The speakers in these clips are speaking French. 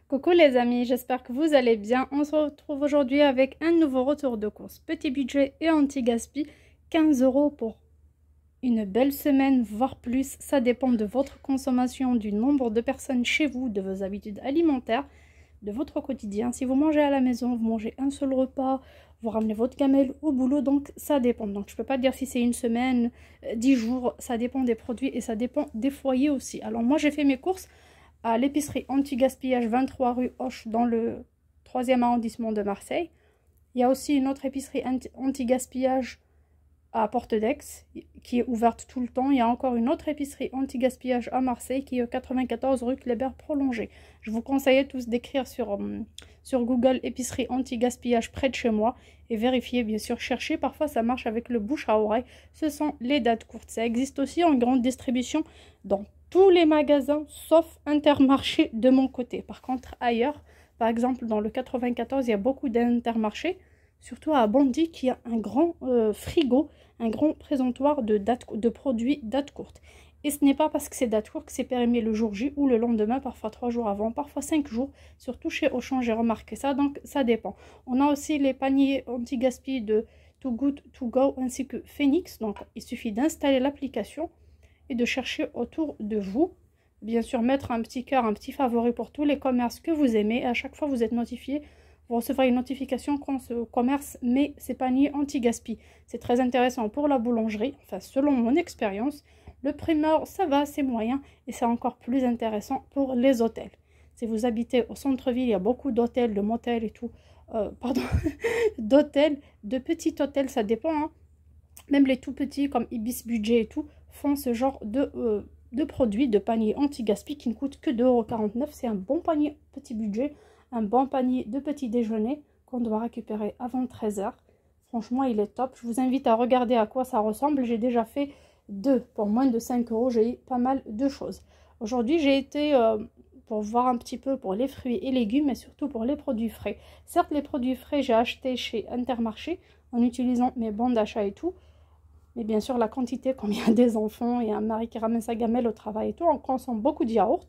Coucou les amis, j'espère que vous allez bien. On se retrouve aujourd'hui avec un nouveau retour de course. Petit budget et anti-gaspi, 15 € pour une belle semaine, voire plus. Ça dépend de votre consommation, du nombre de personnes chez vous, de vos habitudes alimentaires, de votre quotidien. Si vous mangez à la maison, vous mangez un seul repas, vous ramenez votre gamelle au boulot, donc ça dépend. Donc je ne peux pas dire si c'est une semaine, 10 jours, ça dépend des produits et ça dépend des foyers aussi. Alors moi j'ai fait mes courses à l'épicerie anti-gaspillage 23 rue Hoche dans le 3e arrondissement de Marseille. Il y a aussi une autre épicerie anti-gaspillage à Porte d'Aix qui est ouverte tout le temps. Il y a encore une autre épicerie anti-gaspillage à Marseille qui est au 94 rue Kléber prolongé. Je vous conseille tous d'écrire sur Google épicerie anti-gaspillage près de chez moi et vérifier, bien sûr, chercher. Parfois ça marche avec le bouche à oreille. Ce sont les dates courtes. Ça existe aussi en grande distribution dans tous les magasins sauf Intermarché de mon côté. Par contre ailleurs, par exemple dans le 94, il y a beaucoup d'Intermarché, surtout à Bondy qui a un grand frigo, un grand présentoir de produits date courte. Et ce n'est pas parce que c'est date courte que c'est périmé le jour J ou le lendemain, parfois 3 jours avant, parfois 5 jours, surtout chez Auchan, j'ai remarqué ça, donc ça dépend. On a aussi les paniers anti-gaspi de Too Good To Go ainsi que Phoenix, donc il suffit d'installer l'application et de chercher autour de vous. Bien sûr, mettre un petit cœur, un petit favori pour tous les commerces que vous aimez. À chaque fois, vous êtes notifié. Vous recevrez une notification quand ce commerce met ses paniers anti-gaspi. C'est très intéressant pour la boulangerie, enfin selon mon expérience. Le primeur, ça va, c'est moyen. Et c'est encore plus intéressant pour les hôtels. Si vous habitez au centre-ville, il y a beaucoup d'hôtels, de motels et tout. D'hôtels, de petits hôtels, ça dépend. Hein. Même les tout petits comme Ibis Budget et tout font ce genre de produits, de panier anti-gaspi qui ne coûte que 2,49 €. C'est un bon panier petit budget, un bon panier de petit déjeuner qu'on doit récupérer avant 13 h. Franchement, il est top. Je vous invite à regarder à quoi ça ressemble. J'ai déjà fait deux pour moins de 5 €. J'ai eu pas mal de choses. Aujourd'hui, j'ai été pour voir un petit peu pour les fruits et légumes, mais surtout pour les produits frais. Certes, les produits frais, j'ai acheté chez Intermarché en utilisant mes bons d'achat et tout. Mais bien sûr, la quantité, comme il y a des enfants et un mari qui ramène sa gamelle au travail et tout, on consomme beaucoup de yaourts,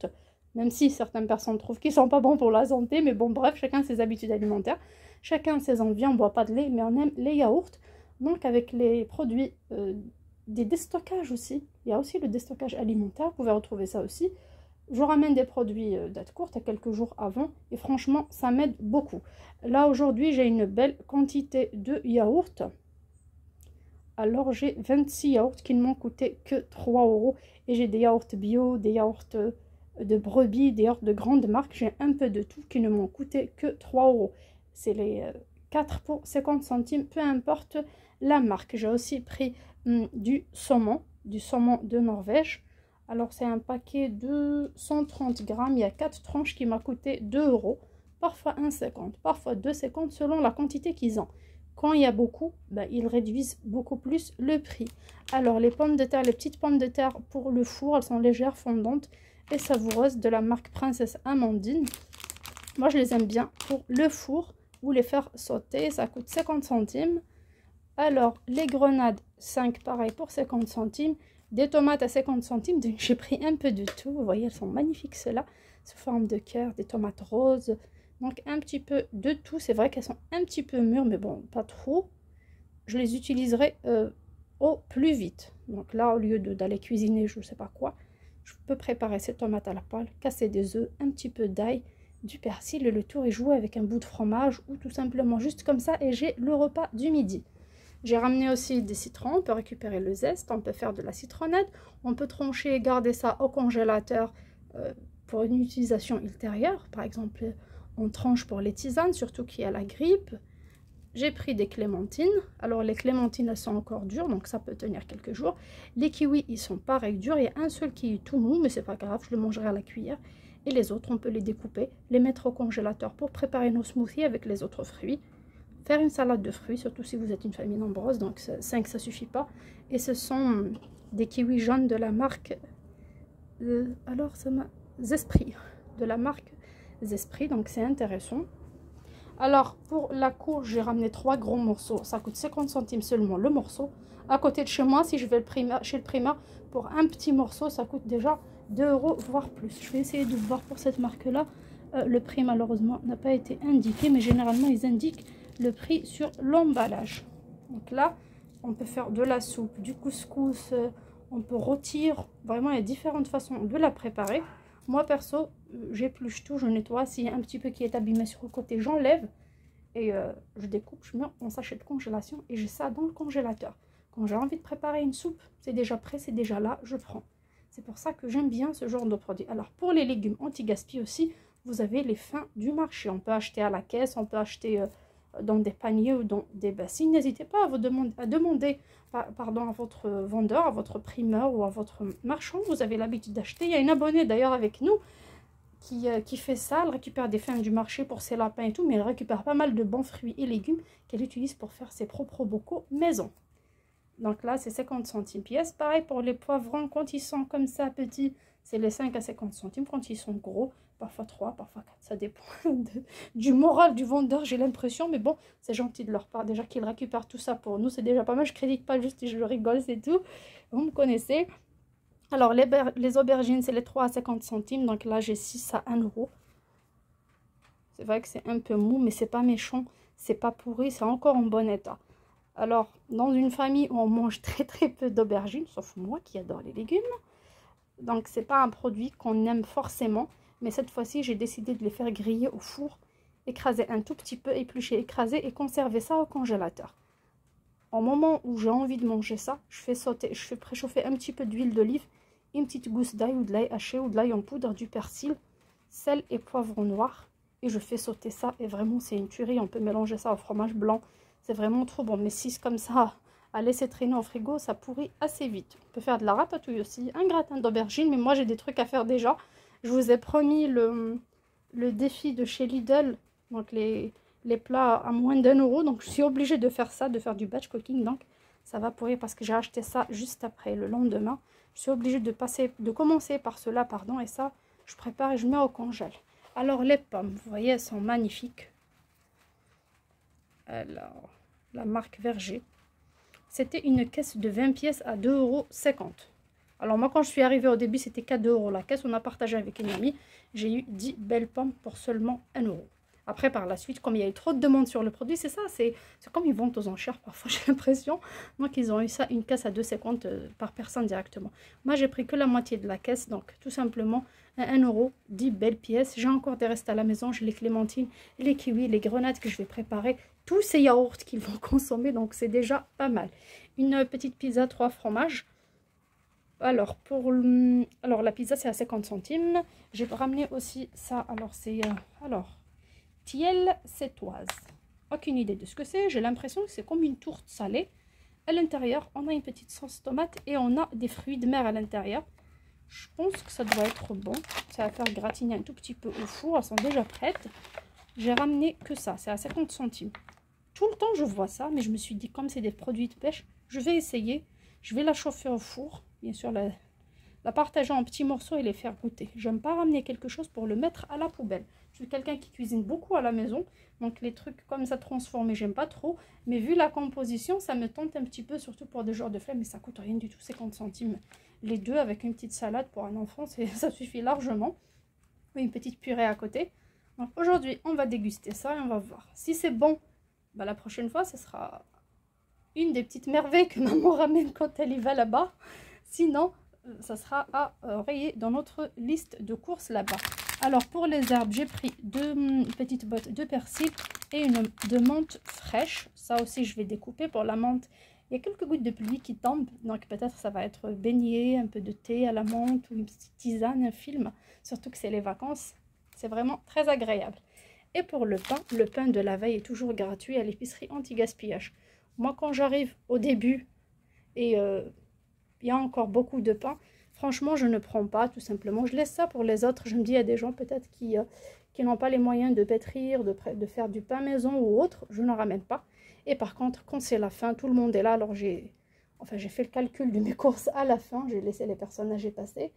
même si certaines personnes trouvent qu'ils ne sont pas bons pour la santé. Mais bon, bref, chacun ses habitudes alimentaires, chacun ses envies. On ne boit pas de lait, mais on aime les yaourts. Donc, avec les produits, des déstockages aussi. Il y a aussi le déstockage alimentaire, vous pouvez retrouver ça aussi. Je ramène des produits date courte à quelques jours avant et franchement, ça m'aide beaucoup. Là, aujourd'hui, j'ai une belle quantité de yaourts. Alors j'ai 26 yaourts qui ne m'ont coûté que 3 € et j'ai des yaourts bio, des yaourts de brebis, des yaourts de grande marque. J'ai un peu de tout qui ne m'ont coûté que 3 €. C'est les 4 pour 50 centimes, peu importe la marque. J'ai aussi pris du saumon de Norvège. Alors c'est un paquet de 130 grammes, il y a 4 tranches qui m'a coûté 2 €. Parfois 1,50 €, parfois 2,50 € selon la quantité qu'ils ont. Quand il y a beaucoup, ils réduisent beaucoup plus le prix. Alors, les pommes de terre, les petites pommes de terre pour le four, elles sont légères, fondantes et savoureuses de la marque Princesse Amandine. Moi, je les aime bien pour le four ou les faire sauter. Ça coûte 50 centimes. Alors, les grenades, 5 pareil pour 50 centimes. Des tomates à 50 centimes. J'ai pris un peu de tout. Vous voyez, elles sont magnifiques, celles-là, sous forme de cœur, des tomates roses. Donc un petit peu de tout. C'est vrai qu'elles sont un petit peu mûres, mais bon, pas trop. Je les utiliserai au plus vite. Donc là, au lieu d'aller cuisiner je ne sais pas quoi, je peux préparer ces tomates à la poêle, casser des œufs, un petit peu d'ail, du persil et le tour est joué avec un bout de fromage ou tout simplement juste comme ça et j'ai le repas du midi. J'ai ramené aussi des citrons, on peut récupérer le zeste, on peut faire de la citronnade, on peut trancher et garder ça au congélateur pour une utilisation ultérieure, par exemple on tranche pour les tisanes, surtout qu'il y a la grippe. J'ai pris des clémentines. Alors les clémentines, elles sont encore dures, donc ça peut tenir quelques jours. Les kiwis, ils sont pareil durs. Il y a un seul qui est tout mou, mais c'est pas grave, je le mangerai à la cuillère. Et les autres, on peut les découper, les mettre au congélateur pour préparer nos smoothies avec les autres fruits. Faire une salade de fruits, surtout si vous êtes une famille nombreuse, donc 5 ça suffit pas. Et ce sont des kiwis jaunes de la marque Zespri, de la marque Zespri, donc c'est intéressant. Alors pour la courge, j'ai ramené 3 gros morceaux, ça coûte 50 centimes seulement le morceau. À côté de chez moi, si je vais chez le primeur, pour un petit morceau, ça coûte déjà 2 € voire plus. Je vais essayer de voir pour cette marque là Le prix malheureusement n'a pas été indiqué, mais généralement ils indiquent le prix sur l'emballage. Donc là, on peut faire de la soupe, du couscous, on peut rôtir. Vraiment, il y a différentes façons de la préparer. Moi perso, j'épluche tout, je nettoie. S'il y a un petit peu qui est abîmé sur le côté, j'enlève. Et je découpe, je mets en sachet de congélation et j'ai ça dans le congélateur. Quand j'ai envie de préparer une soupe, c'est déjà prêt, c'est déjà là, je prends. C'est pour ça que j'aime bien ce genre de produit. Alors pour les légumes anti-gaspi aussi, vous avez les fins du marché. On peut acheter à la caisse, on peut acheter dans des paniers ou dans des bassines. N'hésitez pas à demander pardon, à votre vendeur, à votre primeur ou à votre marchand. Vous avez l'habitude d'acheter. Il y a une abonnée d'ailleurs avec nous qui fait ça. Elle récupère des fins du marché pour ses lapins et tout, mais elle récupère pas mal de bons fruits et légumes qu'elle utilise pour faire ses propres bocaux maison. Donc là, c'est 50 centimes pièce. Pareil pour les poivrons, quand ils sont comme ça petits, c'est les 5 à 50 centimes. Quand ils sont gros, parfois 3, parfois 4. Ça dépend du moral du vendeur, j'ai l'impression. Mais bon, c'est gentil de leur part. Déjà qu'ils récupèrent tout ça pour nous, c'est déjà pas mal. Je crédite pas juste, je rigole, c'est tout. Vous me connaissez. Alors, les aubergines, c'est les 3 à 50 centimes. Donc là, j'ai 6 à 1 euro. C'est vrai que c'est un peu mou, mais c'est pas méchant. C'est pas pourri, c'est encore en bon état. Alors, dans une famille où on mange très peu d'aubergines, sauf moi qui adore les légumes, donc c'est pas un produit qu'on aime forcément, mais cette fois-ci, j'ai décidé de les faire griller au four, écraser un tout petit peu, éplucher, écraser et conserver ça au congélateur. Au moment où j'ai envie de manger ça, je fais préchauffer un petit peu d'huile d'olive, une petite gousse d'ail ou de l'ail haché ou de l'ail en poudre, du persil, sel et poivron noir, et je fais sauter ça, et vraiment c'est une tuerie. On peut mélanger ça au fromage blanc. C'est vraiment trop bon, mais si c'est comme ça, à laisser traîner au frigo, ça pourrit assez vite. On peut faire de la ratatouille aussi, un gratin d'aubergine, mais moi j'ai des trucs à faire déjà. Je vous ai promis le défi de chez Lidl, donc les plats à moins d'1 euro, donc je suis obligée de faire ça, de faire du batch cooking, donc ça va pourrir parce que j'ai acheté ça juste après, le lendemain. Je suis obligée de commencer par cela, pardon, et ça, je prépare et je mets au congèle. Alors les pommes, vous voyez, elles sont magnifiques. Alors, la marque Verger. C'était une caisse de 20 pièces à 2,50 €. Alors moi, quand je suis arrivée au début, c'était qu'à 2 € la caisse. On a partagé avec une amie. J'ai eu 10 belles pommes pour seulement 1 €. Après, par la suite, comme il y a eu trop de demandes sur le produit, c'est ça, c'est comme ils vendent aux enchères parfois, j'ai l'impression. Donc, ils ont eu ça, une caisse à 2,50 € par personne directement. Moi, j'ai pris que la moitié de la caisse, donc tout simplement 1 €, 10 belles pièces. J'ai encore des restes à la maison, j'ai les clémentines, les kiwis, les grenades que je vais préparer, tous ces yaourts qu'ils vont consommer, donc c'est déjà pas mal. Une petite pizza 3 fromages. Alors, alors la pizza, c'est à 50 centimes. J'ai ramené aussi ça, alors c'est... Tiel sétoise. Aucune idée de ce que c'est. J'ai l'impression que c'est comme une tourte salée. À l'intérieur, on a une petite sauce tomate et on a des fruits de mer à l'intérieur. Je pense que ça doit être bon. Ça va faire gratiner un tout petit peu au four. Elles sont déjà prêtes. J'ai ramené que ça. C'est à 50 centimes. Tout le temps, je vois ça, mais je me suis dit, comme c'est des produits de pêche, je vais essayer. Je vais la chauffer au four. Bien sûr, la partager en petits morceaux et les faire goûter. J'aime pas ramener quelque chose pour le mettre à la poubelle. Je suis quelqu'un qui cuisine beaucoup à la maison, donc les trucs comme ça transformés, j'aime pas trop. Mais vu la composition, ça me tente un petit peu, surtout pour des genres de flemme, mais ça coûte rien du tout, 50 centimes. Les deux avec une petite salade pour un enfant, ça suffit largement. Une petite purée à côté. Donc aujourd'hui, on va déguster ça et on va voir. Si c'est bon, bah, la prochaine fois, ce sera une des petites merveilles que maman ramène quand elle y va là-bas. Sinon, ça sera à rayer dans notre liste de courses là-bas. Alors pour les herbes, j'ai pris 2 petites bottes de persil et une de menthe fraîche. Ça aussi, je vais découper. Pour la menthe, il y a quelques gouttes de pluie qui tombent. Donc peut-être ça va être beignet, un peu de thé à la menthe ou une petite tisane, un film. Surtout que c'est les vacances. C'est vraiment très agréable. Et pour le pain de la veille est toujours gratuit à l'épicerie anti-gaspillage. Moi, quand j'arrive au début et il y a encore beaucoup de pain, franchement, je ne prends pas, tout simplement. Je laisse ça pour les autres. Je me dis, il y a des gens peut-être qui n'ont pas les moyens de pétrir, de faire du pain maison ou autre. Je n'en ramène pas. Et par contre, quand c'est la fin, tout le monde est là. Alors, j'ai fait le calcul de mes courses à la fin. J'ai laissé les personnes âgées passer.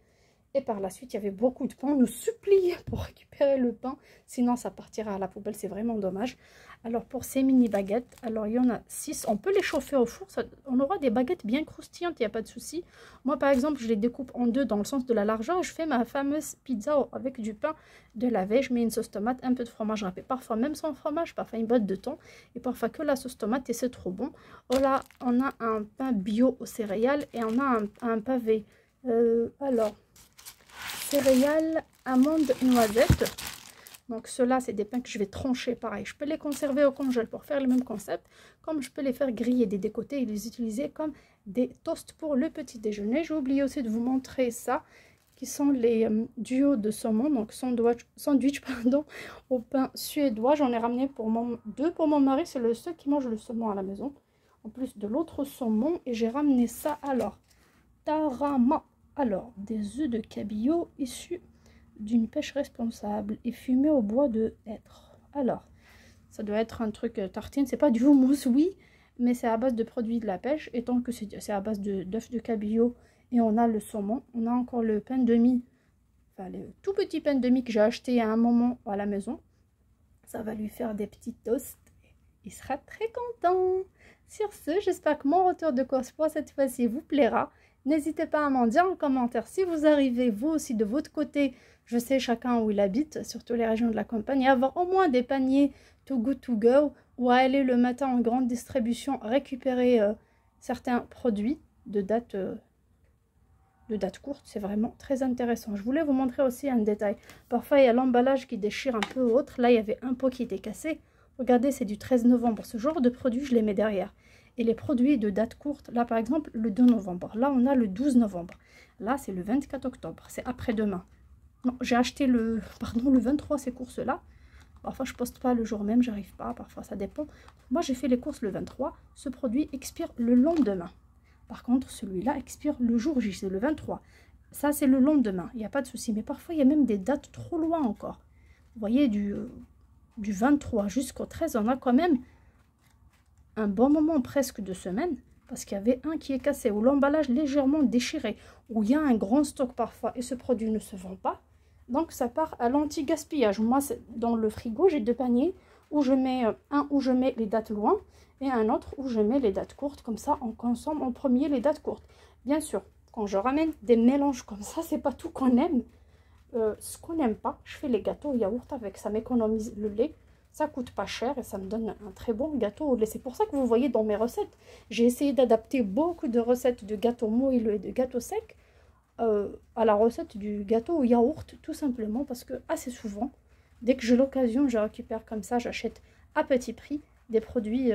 Et par la suite, il y avait beaucoup de pain. On nous suppliait pour récupérer le pain. Sinon, ça partira à la poubelle. C'est vraiment dommage. Alors, pour ces mini baguettes, alors il y en a 6. On peut les chauffer au four. On aura des baguettes bien croustillantes. Il n'y a pas de souci. Moi, par exemple, je les découpe en deux dans le sens de la largeur. Et je fais ma fameuse pizza avec du pain de la veille. Je mets une sauce tomate, un peu de fromage râpé. Parfois, même sans fromage. Parfois, une botte de thon. Et parfois, que la sauce tomate. Et c'est trop bon. Voilà, on a un pain bio aux céréales. Et on a un pavé. Alors... céréales, amandes, noisettes. Donc ceux-là, c'est des pains que je vais trancher pareil. Je peux les conserver au congèle pour faire le même concept. Comme je peux les faire griller des côtés et les utiliser comme des toasts pour le petit déjeuner. J'ai oublié aussi de vous montrer ça, qui sont les duos de saumon. Donc sandwich pardon, au pain suédois. J'en ai ramené deux pour mon mari. C'est le seul qui mange le saumon à la maison. En plus de l'autre saumon. Et j'ai ramené ça alors. Tarama. Alors, des œufs de cabillaud issus d'une pêche responsable et fumés au bois de hêtre. Alors, ça doit être un truc tartine. C'est pas du houmous, oui, mais c'est à base de produits de la pêche. Et tant que c'est à base d'œufs de cabillaud et on a le saumon, on a encore le pain de mie, enfin le tout petit pain de mie que j'ai acheté à un moment à la maison. Ça va lui faire des petits toasts. Il sera très content. Sur ce, j'espère que mon retour de course pour cette fois-ci vous plaira. N'hésitez pas à m'en dire en commentaire si vous arrivez, vous aussi, de votre côté. Je sais chacun où il habite, surtout les régions de la campagne, à avoir au moins des paniers too good to go ou à aller le matin en grande distribution récupérer certains produits de date courte. C'est vraiment très intéressant. Je voulais vous montrer aussi un détail. Parfois, il y a l'emballage qui déchire un peu ou autre. Là, il y avait un pot qui était cassé. Regardez, c'est du 13 novembre. Ce genre de produits, je les mets derrière. Et les produits de date courte, là par exemple le 2 novembre, là on a le 12 novembre, là c'est le 24 octobre, c'est après-demain. Non, j'ai acheté le 23 ces courses-là. Parfois je poste pas le jour même, j'arrive pas, parfois ça dépend. Moi j'ai fait les courses le 23, ce produit expire le lendemain. Par contre celui-là expire le jour J, c'est le 23. Ça c'est le lendemain, il n'y a pas de souci. Mais parfois il y a même des dates trop loin encore. Vous voyez, du 23 jusqu'au 13, on a quand même un bon moment, presque 2 semaines, parce qu'il y avait un qui est cassé ou l'emballage légèrement déchiré, ou il y a un grand stock parfois et ce produit ne se vend pas. Donc ça part à l'anti-gaspillage. Moi, dans le frigo, j'ai 2 paniers où je mets un où je mets les dates loin et un autre où je mets les dates courtes. Comme ça, on consomme en premier les dates courtes. Bien sûr, quand je ramène des mélanges comme ça, c'est pas tout qu'on aime. Ce qu'on n'aime pas, je fais les gâteaux au yaourt avec, ça m'économise le lait. Ça coûte pas cher et ça me donne un très bon gâteau au lait. C'est pour ça que vous voyez dans mes recettes, j'ai essayé d'adapter beaucoup de recettes de gâteaux moelleux et de gâteaux secs à la recette du gâteau au yaourt, tout simplement parce que assez souvent, dès que j'ai l'occasion, je récupère comme ça, j'achète à petit prix des produits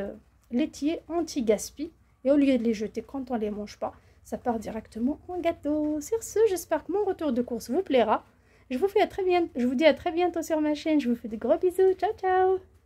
laitiers anti-gaspi. Et au lieu de les jeter quand on ne les mange pas, ça part directement en gâteau. Sur ce, j'espère que mon retour de course vous plaira. Je vous dis à très bientôt sur ma chaîne. Je vous fais de gros bisous. Ciao, ciao!